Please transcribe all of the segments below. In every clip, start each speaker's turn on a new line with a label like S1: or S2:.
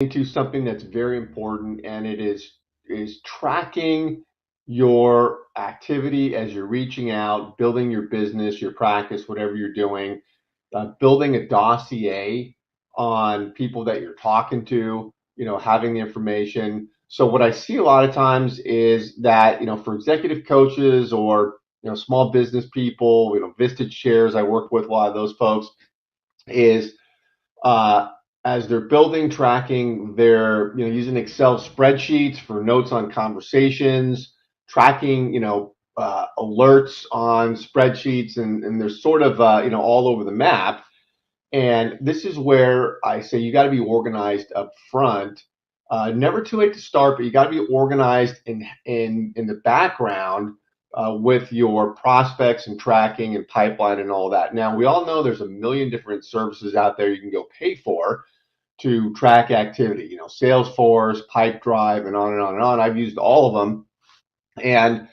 S1: into something that's very important, and it is tracking your activity as you're reaching out, building your business, your practice, whatever you're doing, building a dossier on people that you're talking to, having the information. So what I see a lot of times is that, for executive coaches or, small business people, Vistage Shares, I work with a lot of those folks, is uh, as they're building, tracking, they're using Excel spreadsheets for notes on conversations, tracking alerts on spreadsheets, and they're sort of all over the map. And this is where I say you got to be organized up front. Never too late to start, but you got to be organized in the background with your prospects and tracking and pipeline and all that. Now we all know there's a million different services out there you can go pay for to track activity. Salesforce, Pipedrive, and on and on and on. I've used all of them, and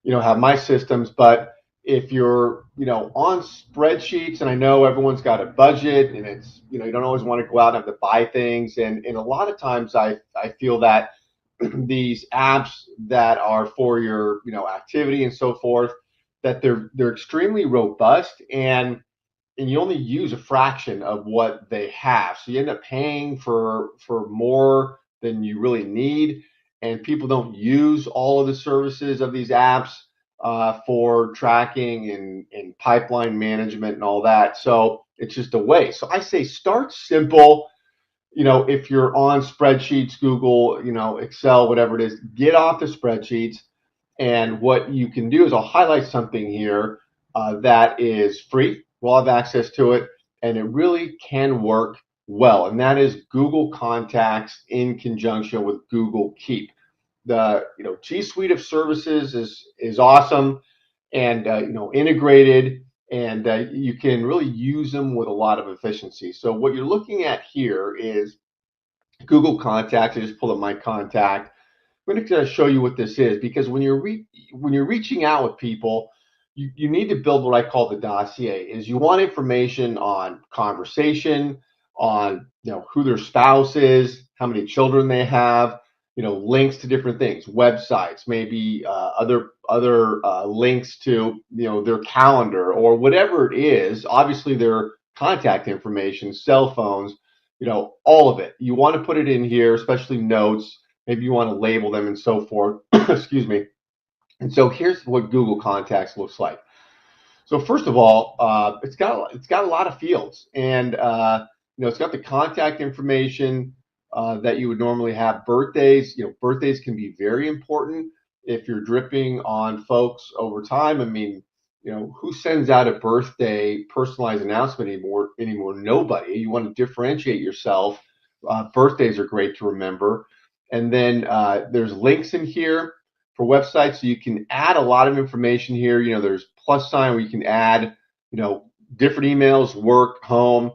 S1: have my systems. But if you're on spreadsheets, and I know everyone's got a budget, and it's you don't always want to go out and have to buy things, and a lot of times I feel that these apps that are for your activity and so forth, that they're extremely robust, and you only use a fraction of what they have. So you end up paying for more than you really need, and people don't use all of the services of these apps for tracking and pipeline management and all that. So it's just a waste. So I say start simple. If you're on spreadsheets, Google, Excel, whatever it is, get off the spreadsheets. And what you can do is I'll highlight something here that is free. We'll have access to it, and it really can work well. And that is Google Contacts in conjunction with Google Keep. The G Suite of services is awesome and integrated, and you can really use them with a lot of efficiency. So what you're looking at here is Google Contacts. I just pull up my contact. I'm going to show you what this is, because when you're reaching out with people, you need to build what I call the dossier. Is you want information on conversation, on who their spouse is, how many children they have, links to different things, websites, maybe other links to their calendar or whatever it is. Obviously, their contact information, cell phones, all of it. You want to put it in here, especially notes. Maybe you want to label them and so forth. Excuse me. And so here's what Google Contacts looks like. So first of all, it's got a lot of fields, and it's got the contact information that you would normally have. Birthdays, birthdays can be very important if you're dripping on folks over time. I mean, who sends out a birthday personalized announcement anymore? Nobody. You want to differentiate yourself. Birthdays are great to remember, and then there's links in here for websites, so you can add a lot of information here. There's plus sign where you can add, different emails, work, home.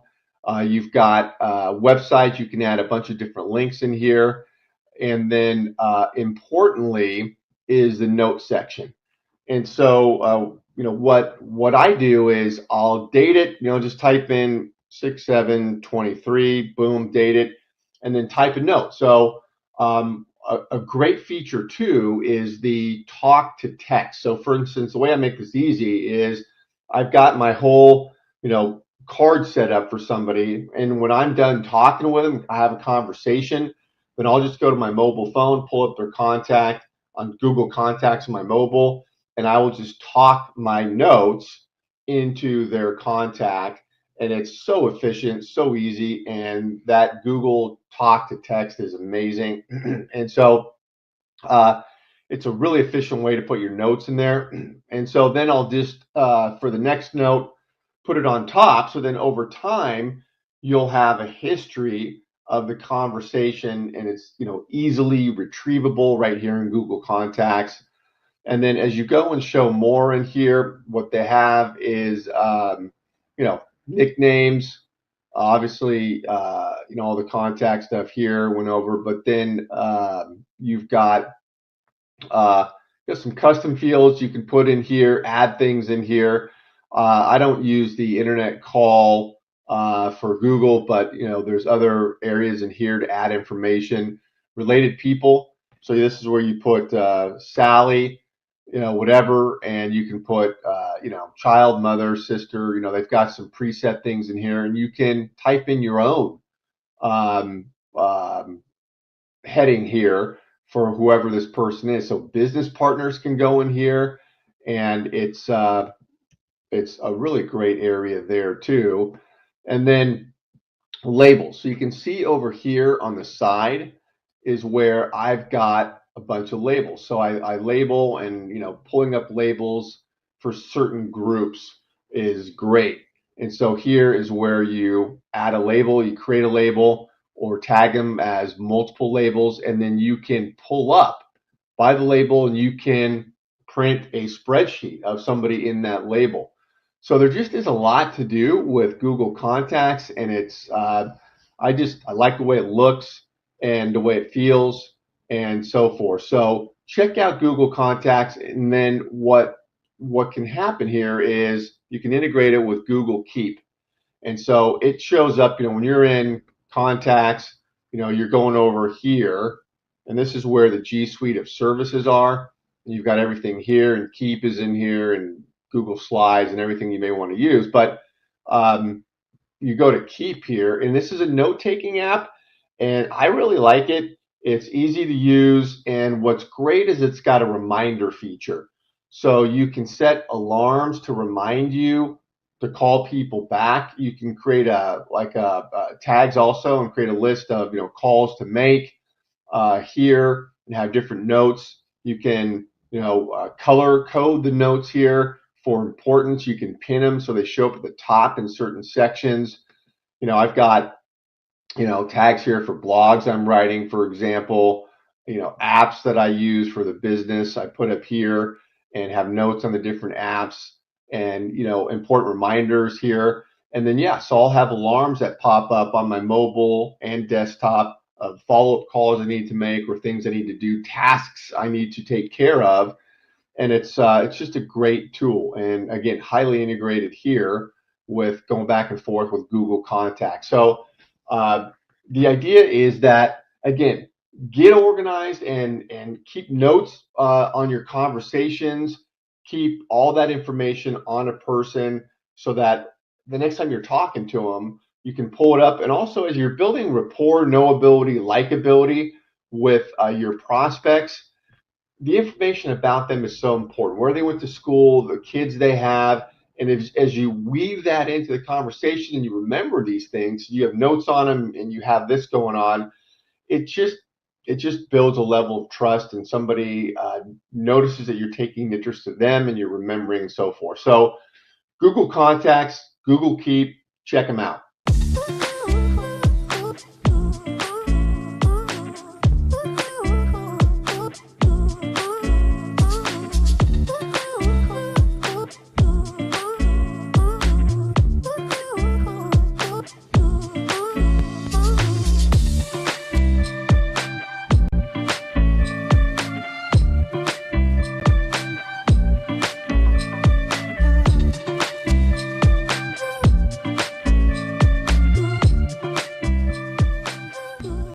S1: You've got websites. You can add a bunch of different links in here, and then importantly is the note section. And so, what I do is I'll date it. Just type in 6/7/23, boom, date it, and then type a note. So a great feature too is the talk to text. So for instance, the way I make this easy is I've got my whole, card set up for somebody. And when I'm done talking with them, I have a conversation, then I'll just go to my mobile phone, pull up their contact on Google Contacts on my mobile, and I will just talk my notes into their contact. And it's so efficient, so easy, and that Google talk to text is amazing. And so it's a really efficient way to put your notes in there. And so then I'll just for the next note, put it on top. So then over time, you'll have a history of the conversation, and it's easily retrievable right here in Google Contacts. And then as you go and show more in here, what they have is nicknames. Obviously, all the contact stuff here went over, but then you've got some custom fields you can put in here, add things in here. I don't use the internet call for Google, but there's other areas in here to add information. Related people. So this is where you put Sally, whatever, and you can put child, mother, sister. They've got some preset things in here, and you can type in your own um, um, heading here for whoever this person is. So business partners can go in here, and it's a really great area there too. And then labels. So you can see over here on the side is where I've got a bunch of labels. So I label, and pulling up labels for certain groups is great. And so here is where you add a label, you create a label or tag them as multiple labels, and then you can pull up by the label and you can print a spreadsheet of somebody in that label. So there just is a lot to do with Google Contacts, and I like the way it looks and the way it feels and so forth. So check out Google Contacts, and then what can happen here is you can integrate it with Google Keep. And so it shows up, when you're in Contacts, you're going over here, and this is where the G Suite of services are. And you've got everything here, and Keep is in here, and Google Slides, and everything you may want to use. But you go to Keep here, and this is a note-taking app, and I really like it. It's easy to use, and what's great is it's got a reminder feature. So you can set alarms to remind you to call people back. You can create tags also, and create a list of calls to make here, and have different notes. You can color code the notes here for importance. You can pin them so they show up at the top in certain sections. I've got tags here for blogs I'm writing, for example. Apps that I use for the business I put up here, and have notes on the different apps, and important reminders here. And then so I'll have alarms that pop up on my mobile and desktop of follow-up calls I need to make, or things I need to do, tasks I need to take care of. And it's just a great tool, and again, highly integrated here with going back and forth with Google Contacts. So the idea is that, again, get organized and keep notes on your conversations. Keep all that information on a person, so that the next time you're talking to them, you can pull it up. And also, as you're building rapport, knowability, likability with your prospects, the information about them is so important. Where they went to school, the kids they have, and as you weave that into the conversation and you remember these things, you have notes on them, and you have this going on. It just builds a level of trust, and somebody notices that you're taking interest in them, and you're remembering, and so forth. So Google Contacts, Google Keep, check them out.